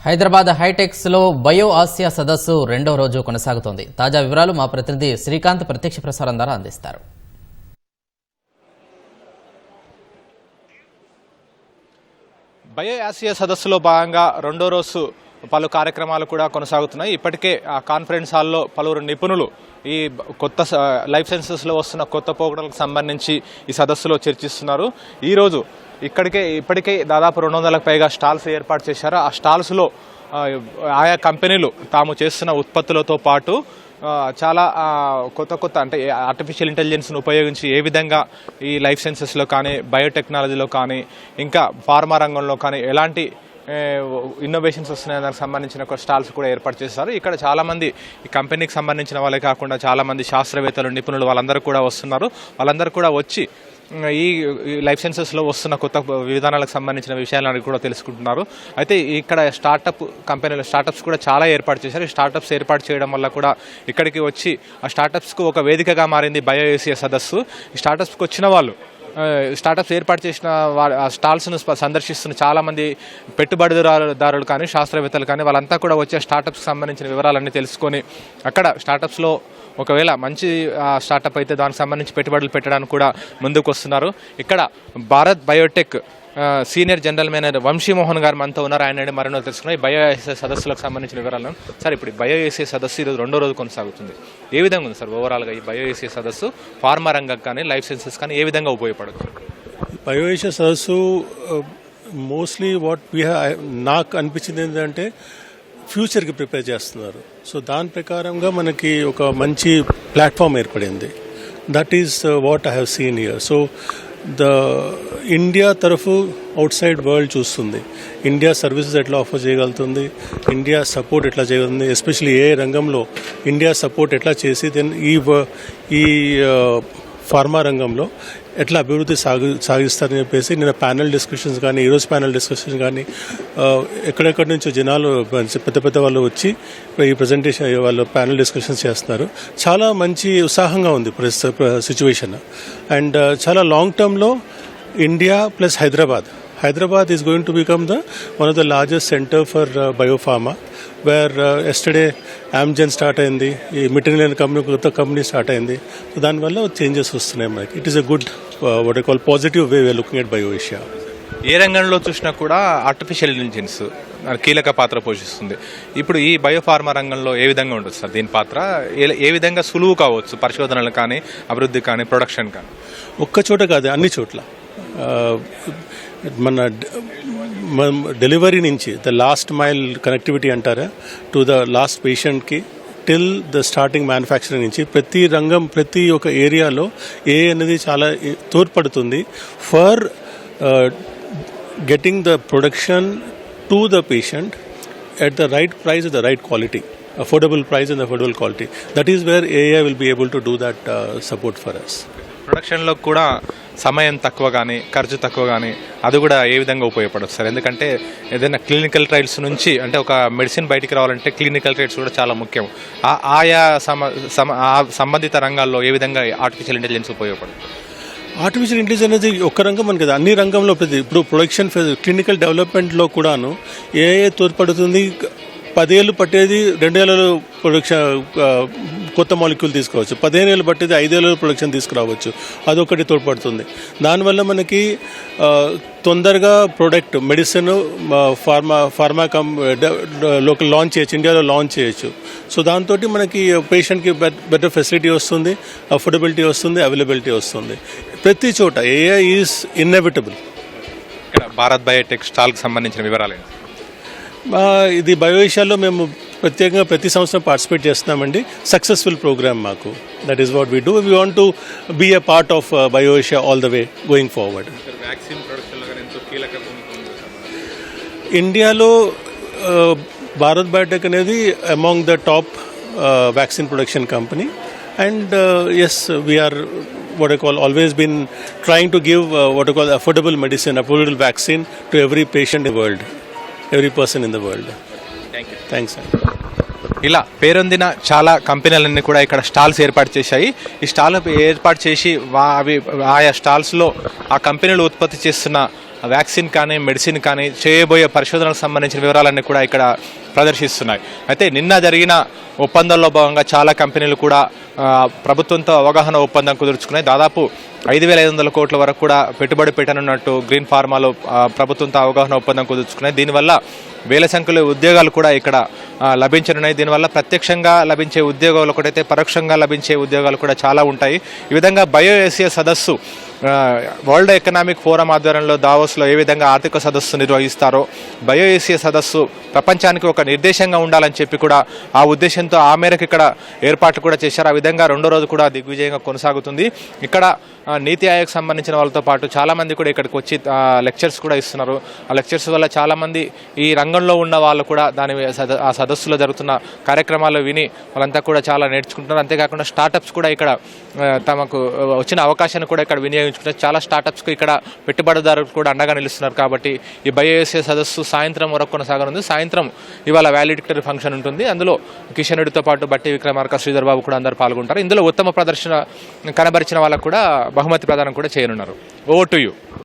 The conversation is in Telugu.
హైదరాబాద్ హైటెక్స్లో బయో ఆసియా సదస్సు రెండో రోజు కొనసాగుతోంది. తాజా వివరాలు మా ప్రతినిధి శ్రీకాంత్ ప్రత్యక్ష ప్రసారం ద్వారా అందిస్తారు. బయో ఆసియా సదస్సులో భాగంగా రెండో రోజు పలు కార్యక్రమాలు కూడా కొనసాగుతున్నాయి. ఇప్పటికే ఆ కాన్ఫరెన్స్ హాల్లో పలువురు నిపుణులు ఈ కొత్త లైఫ్ సైన్సెస్లో వస్తున్న కొత్త పోకడలకు సంబంధించి ఈ సదస్సులో చర్చిస్తున్నారు. ఈరోజు ఇప్పటికే దాదాపు 200లకు పైగా స్టాల్స్ ఏర్పాటు చేశారు. ఆ స్టాల్స్లో ఆయా కంపెనీలు తాము చేస్తున్న ఉత్పత్తులతో పాటు చాలా కొత్త అంటే ఆర్టిఫిషియల్ ఇంటెలిజెన్స్ను ఉపయోగించి ఏ విధంగా ఈ లైఫ్ సైన్సెస్లో కానీ బయోటెక్నాలజీలో కానీ ఇంకా ఫార్మా రంగంలో కానీ ఎలాంటి ఇన్నోవేషన్స్ వస్తున్నాయని దానికి సంబంధించిన ఒక స్టాల్స్ కూడా ఏర్పాటు చేస్తారు. ఇక్కడ చాలామంది ఈ కంపెనీకి సంబంధించిన వాళ్ళే కాకుండా చాలామంది శాస్త్రవేత్తలు నిపుణులు వాళ్ళందరూ కూడా వస్తున్నారు. వాళ్ళందరూ కూడా వచ్చి ఈ లైఫ్ సైన్సెస్లో వస్తున్న కొత్త విధానాలకు సంబంధించిన విషయాలను కూడా తెలుసుకుంటున్నారు. అయితే ఇక్కడ స్టార్టప్స్ కూడా చాలా ఏర్పాటు చేశారు. ఈ స్టార్టప్స్ ఏర్పాటు చేయడం వల్ల కూడా ఇక్కడికి వచ్చి ఆ స్టార్టప్స్కు ఒక వేదికగా మారింది బయో ఆసియా సదస్సు. ఈ స్టార్టప్స్కి వచ్చిన వాళ్ళు స్టార్టప్స్ ఏర్పాటు చేసిన స్టాల్స్ను సందర్శిస్తున్న చాలామంది పెట్టుబడిదారులు కానీ శాస్త్రవేత్తలు కానీ వాళ్ళంతా కూడా వచ్చే స్టార్టప్స్కి సంబంధించిన వివరాలన్నీ తెలుసుకొని అక్కడ స్టార్టప్స్లో ఒకవేళ మంచి స్టార్టప్ అయితే దానికి సంబంధించి పెట్టుబడులు పెట్టడానికి కూడా ముందుకు వస్తున్నారు. ఇక్కడ Bharat Biotech senior general manager Vamsi Mohan గారు మనతో ఉన్నారు. ఆయన మరెన్నో తెలుసుకున్నాయి బయో ఆసియా సదస్సులకు సంబంధించిన వివరాలను. సార్, ఇప్పుడు బయో ఆసియా సదస్సు ఈరోజు రెండో రోజు కొనసాగుతుంది. ఏ విధంగా ఉంది సార్ ఓవరాల్గా ఈ బయో ఆసియా సదస్సు ఫార్మా రంగం కానీ లైఫ్ సైన్సెస్ కానీ ఏ విధంగా ఉపయోగపడుతుంది? బయో ఆసియా సదస్సు మోస్ట్లీ నాకు అనిపించింది ఏంటంటే ఫ్యూచర్కి ప్రిపేర్ చేస్తున్నారు. సో దాని ప్రకారంగా మనకి ఒక మంచి ప్లాట్ఫామ్ ఏర్పడింది. That is what I have seen here. So India తరఫు అవుట్ సైడ్ వరల్డ్ చూస్తుంది, ఇండియా సర్వీసెస్ ఎట్లా ఆఫర్ చేయగలుగుతుంది, ఇండియా సపోర్ట్ ఎట్లా చేయగలుగుతుంది, ఎస్పెషల్లీ ఏ రంగంలో ఇండియా సపోర్ట్ ఎట్లా చేసి దెన్ ఈ ఫార్మా రంగంలో ఎట్లా అభివృద్ధి సాగిస్తారని చెప్పేసి నిన్న ప్యానల్ డిస్కషన్స్ కానీ ఈరోజు ప్యానల్ డిస్కషన్స్ కానీ ఎక్కడెక్కడి నుంచో జనాలు పెద్ద వాళ్ళు వచ్చి ఈ ప్రజెంటేషన్ వాళ్ళు ప్యానల్ డిస్కషన్స్ చేస్తున్నారు. చాలా మంచి ఉత్సాహంగా ఉంది సిచ్యువేషన్. అండ్ చాలా లాంగ్ టర్మ్లో India plus Hyderabad is going to become one of the largest center for biopharma, where yesterday Amgen start అయింది, ఈ మెటీరియల్ కొత్త కంపెనీ స్టార్ట్ అయింది. సో దానివల్ల చేంజెస్ వస్తున్నాయి మనకి. It is a good what I call positive way we are looking at bio Asia. ఏ రంగంలో చూసినా కూడా ఆర్టిఫిషియల్ ఇంటెలిజెన్స్ కీలక పాత్ర పోషిస్తుంది. ఇప్పుడు ఈ బయోఫార్మా రంగంలో ఏ విధంగా ఉంటుంది సార్ దీని పాత్ర? ఏ విధంగా సులువు కావచ్చు పరిశోధనలు కానీ అభివృద్ధి కానీ ప్రొడక్షన్ కానీ? ఒక్క చోట కాదు, అన్ని చోట్ల. మన డెలివరీ నుంచి ద లాస్ట్ మైల్ కనెక్టివిటీ అంటారా టు ద లాస్ట్ పేషెంట్కి టిల్ ద స్టార్టింగ్ మ్యానుఫ్యాక్చరింగ్ నుంచి ప్రతి రంగం ప్రతి ఒక్క ఏరియాలో అనేది చాలా తోడ్పడుతుంది for getting the production to the patient at the right price at the right quality, affordable price and affordable quality. That is where AI will be able to do that support for us. ప్రొడక్షన్లో కూడా సమయం తక్కువ కానీ ఖర్చు తక్కువ కానీ అది కూడా ఏ విధంగా ఉపయోగపడవచ్చు సార్? ఎందుకంటే ఏదైనా క్లినికల్ ట్రయల్స్ నుంచి అంటే ఒక మెడిసిన్ బయటికి రావాలంటే క్లినికల్ ట్రయల్స్ కూడా చాలా ముఖ్యం. ఆయా సంబంధిత రంగాల్లో ఏ విధంగా ఆర్టిఫిషియల్ ఇంటెలిజెన్స్ ఉపయోగపడుతుంది? ఆర్టిఫిషియల్ ఇంటెలిజెన్స్ అనేది ఒక్క రంగం అని కదా, అన్ని రంగంలో ఇప్పుడు ప్రొడక్షన్ క్లినికల్ డెవలప్మెంట్లో కూడాను ఏ తోడ్పడుతుంది. 10 ఏళ్ళు పట్టేది 2 ఏళ్ళలో ప్రొడక్షన్ కొత్త మాలిక్యూల్ తీసుకోవచ్చు, 15 ఏళ్ళు పట్టేది 5 ఏళ్ళలో ప్రొడక్షన్ తీసుకురావచ్చు. అదొకటి తోడ్పడుతుంది. దానివల్ల మనకి తొందరగా product medicine pharma local launch చేయొచ్చు, ఇండియాలో లాంచ్ చేయొచ్చు. సో దాంతో మనకి పేషెంట్కి బెటర్ ఫెసిలిటీ వస్తుంది, అఫోర్డబిలిటీ వస్తుంది, అవైలబిలిటీ వస్తుంది. ప్రతి చోట ఏఐ ఈజ్ ఇన్నెవిటబుల్. ఇక్కడ భారత్ బయోటెక్ స్టాల్కి సంబంధించిన వివరాలు ఏంటి? ఇది బయో ఆసియాలో మేము ప్రత్యేకంగా ప్రతి సంవత్సరం పార్టిసిపేట్ చేస్తున్నామండి. సక్సెస్ఫుల్ ప్రోగ్రామ్ మాకు. That is what we do. We want to be a part of Bio Asia all the way going forward. ఇండియాలో భారత్ బయోటెక్ అనేది among the top vaccine production company. And yes, we are what I call always been trying to give what I call affordable medicine, affordable vaccine to every patient in the world, every person in the world. Thank you. Thanks. ఇలా పేరొందిన చాలా కంపెనీలన్నీ కూడా ఇక్కడ స్టాల్స్ ఏర్పాటు చేశాయి. ఈ స్టాల్ ఏర్పాటు చేసి అవి ఆయా స్టాల్స్లో ఆ కంపెనీలు ఉత్పత్తి చేస్తున్న వ్యాక్సిన్ కానీ మెడిసిన్ కానీ చేయబోయే పరిశోధనలకు సంబంధించిన వివరాలన్నీ కూడా ఇక్కడ ప్రదర్శిస్తున్నాయి. అయితే నిన్న జరిగిన ఒప్పందంలో భాగంగా చాలా కంపెనీలు కూడా ప్రభుత్వంతో అవగాహన ఒప్పందం కుదుర్చుకున్నాయి. దాదాపు 5,500 కోట్ల వరకు కూడా పెట్టుబడి పెట్టనున్నట్టు గ్రీన్ ఫార్మాలో ప్రభుత్వంతో అవగాహన ఒప్పందం కుదుర్చుకున్నాయి. దీనివల్ల వేల సంఖ్యలో ఉద్యోగాలు కూడా ఇక్కడ లభించనున్నాయి. దీనివల్ల ప్రత్యక్షంగా లభించే ఉద్యోగాలు ఒకటైతే పరోక్షంగా లభించే ఉద్యోగాలు కూడా చాలా ఉంటాయి. ఈ విధంగా బయో ఏసియా సదస్సు వరల్డ్ ఎకనామిక్ ఫోరం ఆధ్వర్యంలో దావోస్లో ఏ విధంగా ఆర్థిక సదస్సు నిర్వహిస్తారో బయో ఏసియా సదస్సు ప్రపంచానికి ఒక నిర్దేశంగా ఉండాలని చెప్పి కూడా ఆ ఉద్దేశంతో ఆ మేరకు ఇక్కడ ఏర్పాట్లు కూడా చేశారు. ఆ విధంగా రెండో రోజు కూడా దిగ్విజయంగా కొనసాగుతుంది. ఇక్కడ నీతి ఆయోగ్ సంబంధించిన వాళ్ళతో పాటు చాలామంది కూడా ఇక్కడికి వచ్చి లెక్చర్స్ కూడా ఇస్తున్నారు. ఆ లెక్చర్స్ వల్ల చాలామంది ఈ రంగంలో ఉన్న వాళ్ళు కూడా ఆ సదస్సులో జరుగుతున్న కార్యక్రమాలు విని వాళ్ళంతా కూడా చాలా నేర్చుకుంటున్నారు. అంతేకాకుండా స్టార్టప్స్ కూడా ఇక్కడ తమకు వచ్చిన అవకాశాన్ని కూడా ఇక్కడ వినియోగించుకుంటారు. చాలా స్టార్టప్స్కు ఇక్కడ పెట్టుబడిదారులు కూడా అండగా నిలుస్తున్నారు. కాబట్టి ఈ బయో ఏసియా సదస్సు సాయంత్రం వరకు కొనసాగనుంది. సాయంత్రం ఇవాళ వాల్యూడిక్టరీ ఫంక్షన్ ఉంటుంది. అందులో కిషన్ రెడ్డితో పాటు బట్టి విక్రమార్క, శ్రీధర్ బాబు కూడా అందరూ పాల్గొంటారు. ఇందులో ఉత్తమ ప్రదర్శన కనబరిచిన వాళ్ళకు కూడా బహుమతి ప్రదానం కూడా చేయనున్నారు. Over to you.